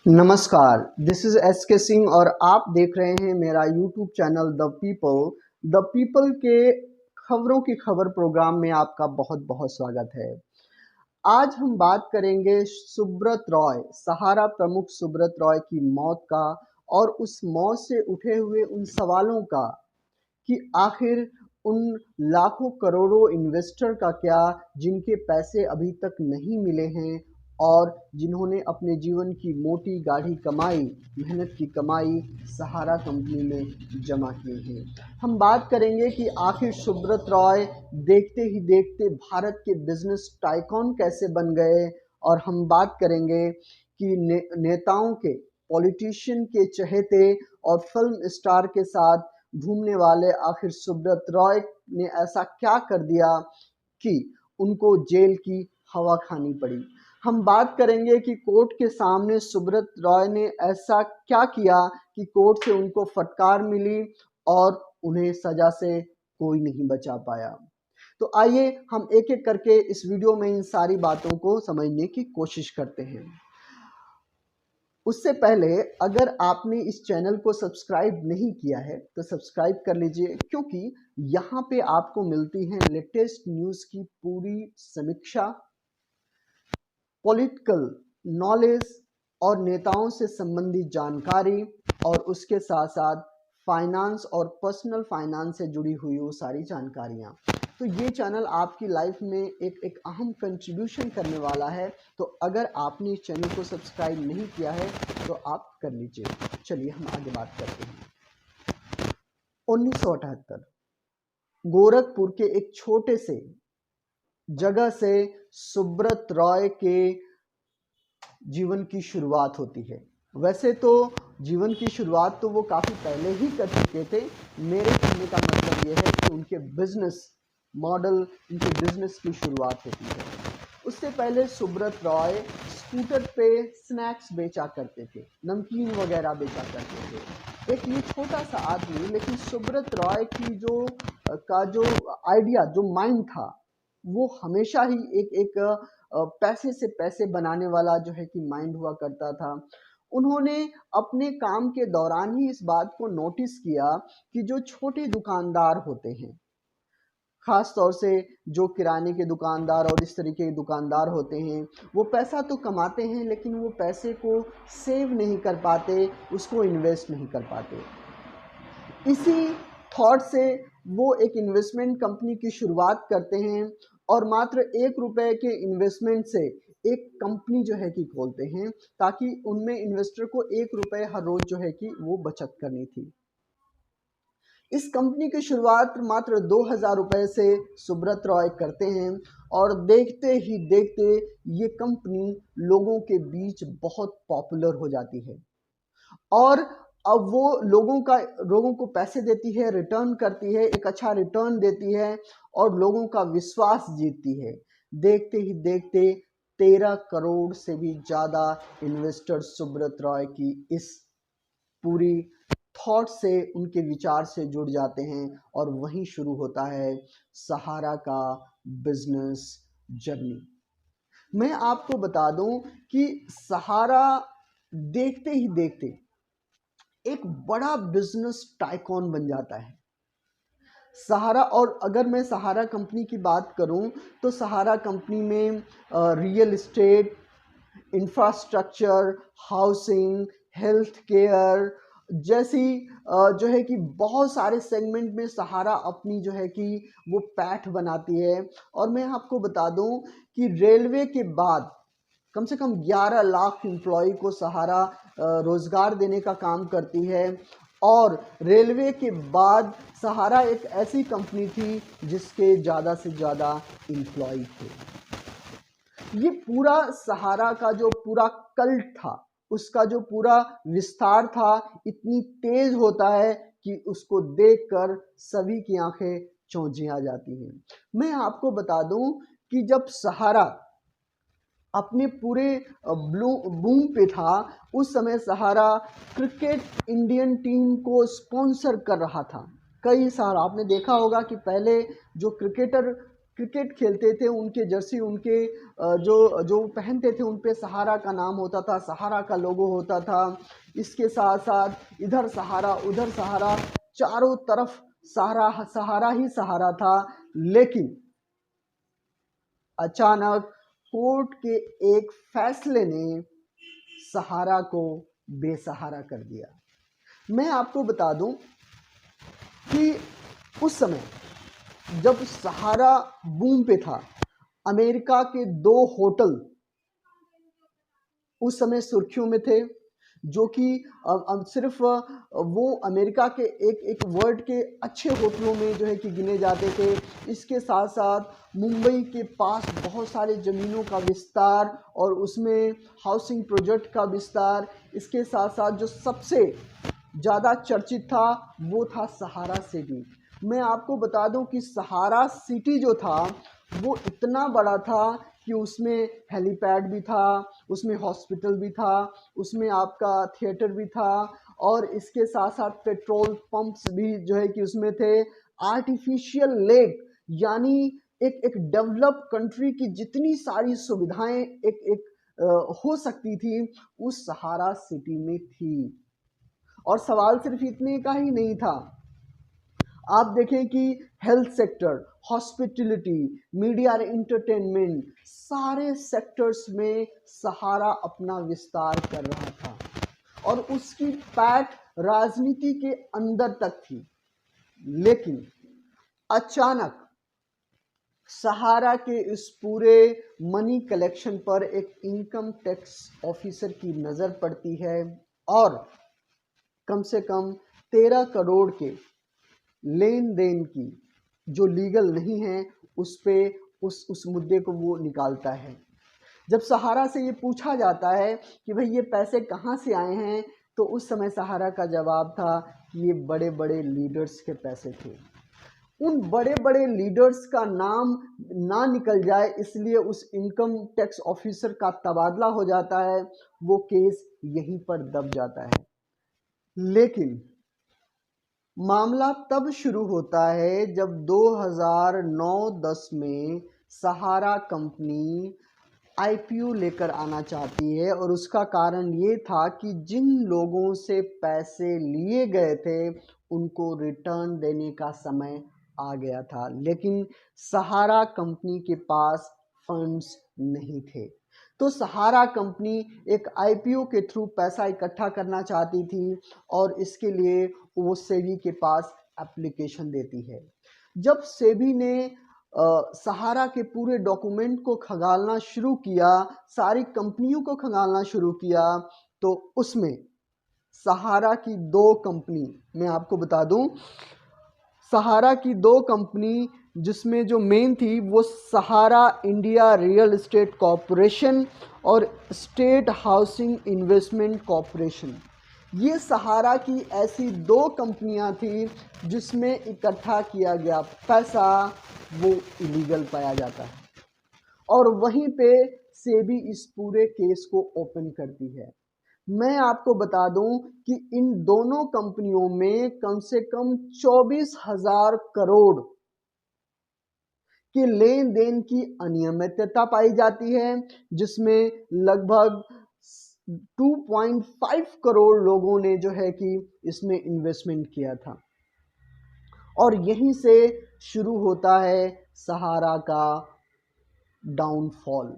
नमस्कार, this is S के सिंह और आप देख रहे हैं मेरा यूट्यूब चैनल द पीपल के खबरों की खबर प्रोग्राम में आपका बहुत बहुत स्वागत है। आज हम बात करेंगे सुब्रत रॉय, सहारा प्रमुख सुब्रत रॉय की मौत का और उस मौत से उठे हुए उन सवालों का कि आखिर उन लाखों करोड़ों इन्वेस्टर का क्या जिनके पैसे अभी तक नहीं मिले हैं और जिन्होंने अपने जीवन की मोटी गाढ़ी कमाई, मेहनत की कमाई सहारा कंपनी में जमा की है। हम बात करेंगे कि आखिर सुब्रत रॉय देखते ही देखते भारत के बिजनेस टाइकॉन कैसे बन गए और हम बात करेंगे कि नेताओं के, पॉलिटिशियन के चहेते और फिल्म स्टार के साथ घूमने वाले आखिर सुब्रत रॉय ने ऐसा क्या कर दिया कि उनको जेल की हवा खानी पड़ी। हम बात करेंगे कि कोर्ट के सामने सुब्रत रॉय ने ऐसा क्या किया कि कोर्ट से उनको फटकार मिली और उन्हें सजा से कोई नहीं बचा पाया। तो आइए हम एक एक करके इस वीडियो में इन सारी बातों को समझने की कोशिश करते हैं। उससे पहले अगर आपने इस चैनल को सब्सक्राइब नहीं किया है तो सब्सक्राइब कर लीजिए, क्योंकि यहाँ पे आपको मिलती है लेटेस्ट न्यूज़ की पूरी समीक्षा, पॉलिटिकल नॉलेज और नेताओं से संबंधित जानकारी और उसके साथ साथ फाइनेंस और पर्सनल फाइनेंस से जुड़ी हुई वो सारी जानकारियाँ। तो ये चैनल आपकी लाइफ में एक अहम कंट्रीब्यूशन करने वाला है। तो अगर आपने इस चैनल को सब्सक्राइब नहीं किया है तो आप कर लीजिए। चलिए हम आगे बात करते हैं। 1978 गोरखपुर के एक छोटे से जगह से सुब्रत रॉय के जीवन की शुरुआत होती है। वैसे तो जीवन की शुरुआत तो वो काफ़ी पहले ही कर चुके थे। मेरे कहने का मतलब ये है कि उनके बिजनेस मॉडल, उनके बिजनेस की शुरुआत होती है। उससे पहले सुब्रत रॉय स्कूटर पे स्नैक्स बेचा करते थे, नमकीन वगैरह बेचा करते थे। एक ये छोटा सा आदमी, लेकिन सुब्रत रॉय की जो आइडिया, जो माइंड था, वो हमेशा ही एक पैसे से पैसे बनाने वाला जो है कि माइंड हुआ करता था। उन्होंने अपने काम के दौरान ही इस बात को नोटिस किया कि जो छोटे दुकानदार होते हैं, खास तौर से जो किराने के दुकानदार और इस तरीके के दुकानदार होते हैं, वो पैसा तो कमाते हैं लेकिन वो पैसे को सेव नहीं कर पाते, उसको इन्वेस्ट नहीं कर पाते। इसी थॉट से वो एक इन्वेस्टमेंट कंपनी की शुरुआत करते हैं और मात्र 1 रुपए के इन्वेस्टमेंट से एक कंपनी जो है कि खोलते हैं, ताकि उनमें इन्वेस्टर को 1 रुपए हर रोज जो है कि वो बचत करनी थी। इस कंपनी की शुरुआत मात्र 2000 रुपए से सुब्रत रॉय करते हैं और देखते ही देखते ये कंपनी लोगों के बीच बहुत पॉपुलर हो जाती है और अब वो लोगों को पैसे देती है, रिटर्न करती है, एक अच्छा रिटर्न देती है और लोगों का विश्वास जीतती है। देखते ही देखते 13 करोड़ से भी ज़्यादा इन्वेस्टर सुब्रत रॉय की इस पूरी थॉट से, उनके विचार से जुड़ जाते हैं और वहीं शुरू होता है सहारा का बिजनेस जर्नी। मैं आपको बता दूं कि सहारा देखते ही देखते एक बड़ा बिजनेस टाइकॉन बन जाता है। सहारा, और अगर मैं सहारा कंपनी की बात करूं तो सहारा कंपनी में real estate, infrastructure, housing, health care जैसी जो है कि बहुत सारे सेगमेंट में सहारा अपनी जो है कि वो पैठ बनाती है। और मैं आपको बता दूं कि रेलवे के बाद कम से कम 11 लाख एम्प्लॉय को सहारा रोजगार देने का काम करती है और रेलवे के बाद सहारा एक ऐसी कंपनी थी जिसके ज़्यादा से ज़्यादा एम्प्लॉय थे। ये पूरा सहारा का जो पूरा कल्ट था, उसका जो पूरा विस्तार था, इतनी तेज होता है कि उसको देखकर सभी की आंखें चौंधिया जाती हैं। मैं आपको बता दूं कि जब सहारा अपने पूरे बूम पे था, उस समय सहारा क्रिकेट इंडियन टीम को स्पॉन्सर कर रहा था। कई साल आपने देखा होगा कि पहले जो क्रिकेटर क्रिकेट खेलते थे, उनके जर्सी, उनके जो जो पहनते थे उन पे सहारा का नाम होता था, सहारा का लोगो होता था। इसके साथ साथ इधर सहारा उधर सहारा, चारों तरफ सहारा सहारा ही सहारा था। लेकिन अचानक कोर्ट के एक फैसले ने सहारा को बेसहारा कर दिया। मैं आपको बता दूं कि उस समय जब सहारा बूम पे था, अमेरिका के 2 होटल उस समय सुर्खियों में थे, जो कि सिर्फ वो अमेरिका के एक एक वर्ल्ड के अच्छे होटलों में जो है कि गिने जाते थे। इसके साथ साथ मुंबई के पास बहुत सारे ज़मीनों का विस्तार और उसमें हाउसिंग प्रोजेक्ट का विस्तार। इसके साथ साथ जो सबसे ज़्यादा चर्चित था वो था सहारा सिटी। मैं आपको बता दूं कि सहारा सिटी जो था वो इतना बड़ा था कि उसमें हेलीपैड भी था, उसमें हॉस्पिटल भी था, उसमें आपका थिएटर भी था, और इसके साथ साथ पेट्रोल पंप्स भी जो है कि उसमें थे। आर्टिफिशियल लेक, यानी एक एक डेवलप कंट्री की जितनी सारी सुविधाएं एक एक हो सकती थी उस सहारा सिटी में थी। और सवाल सिर्फ इतने का ही नहीं था, आप देखें कि हेल्थ सेक्टर, हॉस्पिटलिटी, मीडिया और एंटरटेनमेंट, सारे सेक्टर्स में सहारा अपना विस्तार कर रहा था और उसकी पैठ राजनीति के अंदर तक थी। लेकिन अचानक सहारा के इस पूरे मनी कलेक्शन पर एक इनकम टैक्स ऑफिसर की नज़र पड़ती है और कम से कम 13 करोड़ के लेन देन की जो लीगल नहीं है उस पे उस मुद्दे को वो निकालता है। जब सहारा से ये पूछा जाता है कि भाई ये पैसे कहाँ से आए हैं, तो उस समय सहारा का जवाब था कि ये बड़े बड़े लीडर्स के पैसे थे। उन बड़े बड़े लीडर्स का नाम ना निकल जाए इसलिए उस इनकम टैक्स ऑफिसर का तबादला हो जाता है, वो केस यहीं पर दब जाता है। लेकिन मामला तब शुरू होता है जब 2009-10 में सहारा कंपनी आईपीओ लेकर आना चाहती है, और उसका कारण ये था कि जिन लोगों से पैसे लिए गए थे उनको रिटर्न देने का समय आ गया था, लेकिन सहारा कंपनी के पास फंड्स नहीं थे। तो सहारा कंपनी एक आईपीओ के थ्रू पैसा इकट्ठा करना चाहती थी और इसके लिए वो सेबी के पास एप्लीकेशन देती है। जब सेबी ने सहारा के पूरे डॉक्यूमेंट को खंगालना शुरू किया, सारी कंपनियों को खंगालना शुरू किया, तो उसमें सहारा की 2 कंपनी, मैं आपको बता दूं, सहारा की 2 कंपनी जिसमें जो मेन थी वो सहारा इंडिया रियल एस्टेट कॉरपोरेशन और स्टेट हाउसिंग इन्वेस्टमेंट कॉरपोरेशन, ये सहारा की ऐसी 2 कंपनियां थी जिसमें इकट्ठा किया गया पैसा वो इलीगल पाया जाता है, और वहीं पे सेबी इस पूरे केस को ओपन करती है। मैं आपको बता दूं कि इन दोनों कंपनियों में कम से कम 24,000 करोड़ के लेन देन की अनियमितता पाई जाती है, जिसमें लगभग 2.5 करोड़ लोगों ने जो है कि इसमें इन्वेस्टमेंट किया था, और यहीं से शुरू होता है सहारा का डाउनफॉल।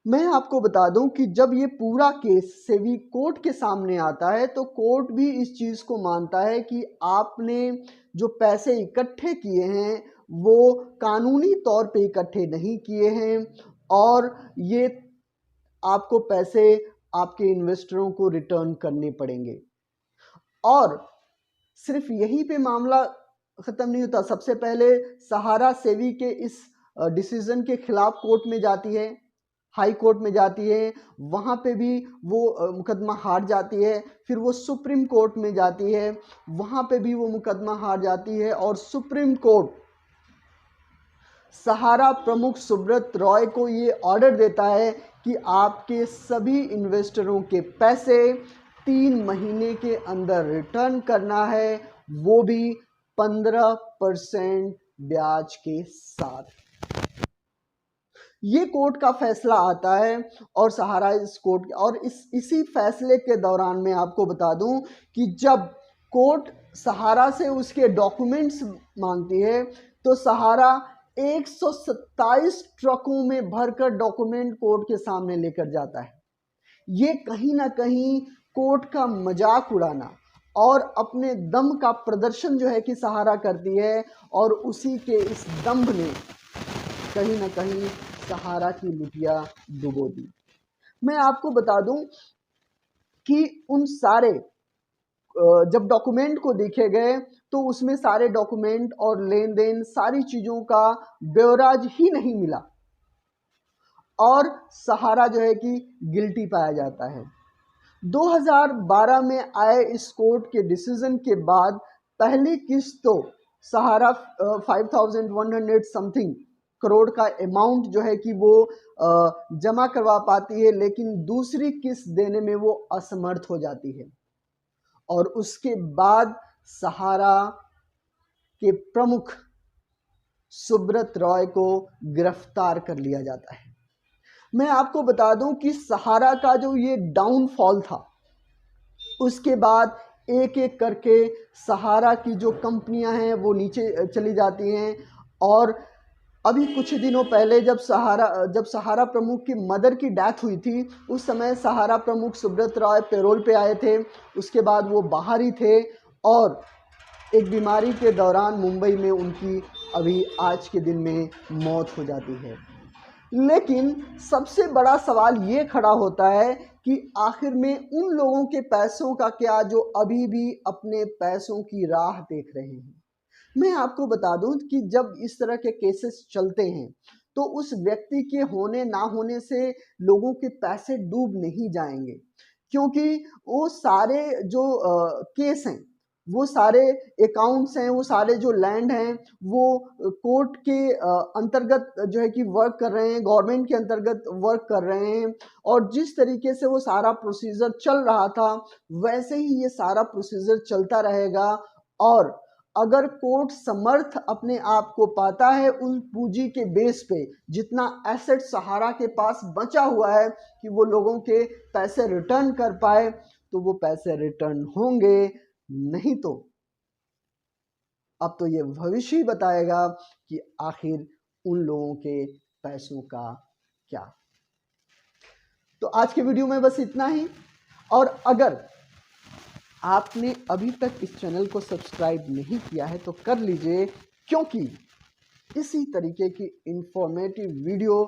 मैं आपको बता दूं कि जब ये पूरा केस सेबी कोर्ट के सामने आता है तो कोर्ट भी इस चीज़ को मानता है कि आपने जो पैसे इकट्ठे किए हैं वो कानूनी तौर पे इकट्ठे नहीं किए हैं, और ये आपको पैसे आपके इन्वेस्टरों को रिटर्न करने पड़ेंगे। और सिर्फ यहीं पे मामला ख़त्म नहीं होता। सबसे पहले सहारा सेबी के इस डिसीजन के खिलाफ कोर्ट में जाती है, हाई कोर्ट में जाती है, वहाँ पे भी वो मुकदमा हार जाती है। फिर वो सुप्रीम कोर्ट में जाती है, वहाँ पे भी वो मुकदमा हार जाती है, और सुप्रीम कोर्ट सहारा प्रमुख सुब्रत रॉय को ये ऑर्डर देता है कि आपके सभी इन्वेस्टरों के पैसे 3 महीने के अंदर रिटर्न करना है, वो भी 15% ब्याज के साथ। ये कोर्ट का फैसला आता है और सहारा इस कोर्ट और इसी फैसले के दौरान मैं आपको बता दूं कि जब कोर्ट सहारा से उसके डॉक्यूमेंट्स मांगती है तो सहारा 127 ट्रकों में भरकर डॉक्यूमेंट कोर्ट के सामने लेकर जाता है। ये कहीं ना कहीं कोर्ट का मजाक उड़ाना और अपने दम का प्रदर्शन जो है कि सहारा करती है, और उसी के इस दम्भ ने कहीं ना कहीं सहारा की लुटिया डुबो दी। मैं आपको बता दूं कि उन सारे जब डॉक्यूमेंट को देखे गए तो उसमें सारे डॉक्यूमेंट और लेन देन सारी चीजों का ब्यौराज ही नहीं मिला और सहारा जो है कि गिल्टी पाया जाता है। 2012 में आए इस कोर्ट के डिसीजन के बाद पहली किस्त तो सहारा 5100 समथिंग करोड़ का अमाउंट जो है कि वो जमा करवा पाती है, लेकिन दूसरी किस्त देने में वो असमर्थ हो जाती है और उसके बाद सहारा के प्रमुख सुब्रत रॉय को गिरफ्तार कर लिया जाता है। मैं आपको बता दूं कि सहारा का जो ये डाउनफॉल था, उसके बाद एक एक करके सहारा की जो कंपनियां हैं वो नीचे चली जाती हैं। और अभी कुछ दिनों पहले जब सहारा प्रमुख की मदर की डेथ हुई थी, उस समय सहारा प्रमुख सुब्रत रॉय पैरोल पे आए थे। उसके बाद वो बाहर ही थे और एक बीमारी के दौरान मुंबई में उनकी अभी आज के दिन में मौत हो जाती है। लेकिन सबसे बड़ा सवाल ये खड़ा होता है कि आखिर में उन लोगों के पैसों का क्या जो अभी भी अपने पैसों की राह देख रहे हैं। मैं आपको बता दूं कि जब इस तरह के केसेस चलते हैं तो उस व्यक्ति के होने ना होने से लोगों के पैसे डूब नहीं जाएंगे, क्योंकि वो सारे जो केस हैं, वो सारे अकाउंट्स हैं, वो सारे जो लैंड हैं वो कोर्ट के अंतर्गत जो है कि वर्क कर रहे हैं, गवर्नमेंट के अंतर्गत वर्क कर रहे हैं। और जिस तरीके से वो सारा प्रोसीजर चल रहा था वैसे ही ये सारा प्रोसीजर चलता रहेगा। और अगर कोर्ट समर्थ अपने आप को पाता है उन पूंजी के बेस पे, जितना एसेट सहारा के पास बचा हुआ है कि वो लोगों के पैसे रिटर्न कर पाए, तो वो पैसे रिटर्न होंगे, नहीं तो अब तो ये भविष्य ही बताएगा कि आखिर उन लोगों के पैसों का क्या। तो आज के वीडियो में बस इतना ही। और अगर आपने अभी तक इस चैनल को सब्सक्राइब नहीं किया है तो कर लीजिए, क्योंकि इसी तरीके की इंफॉर्मेटिव वीडियो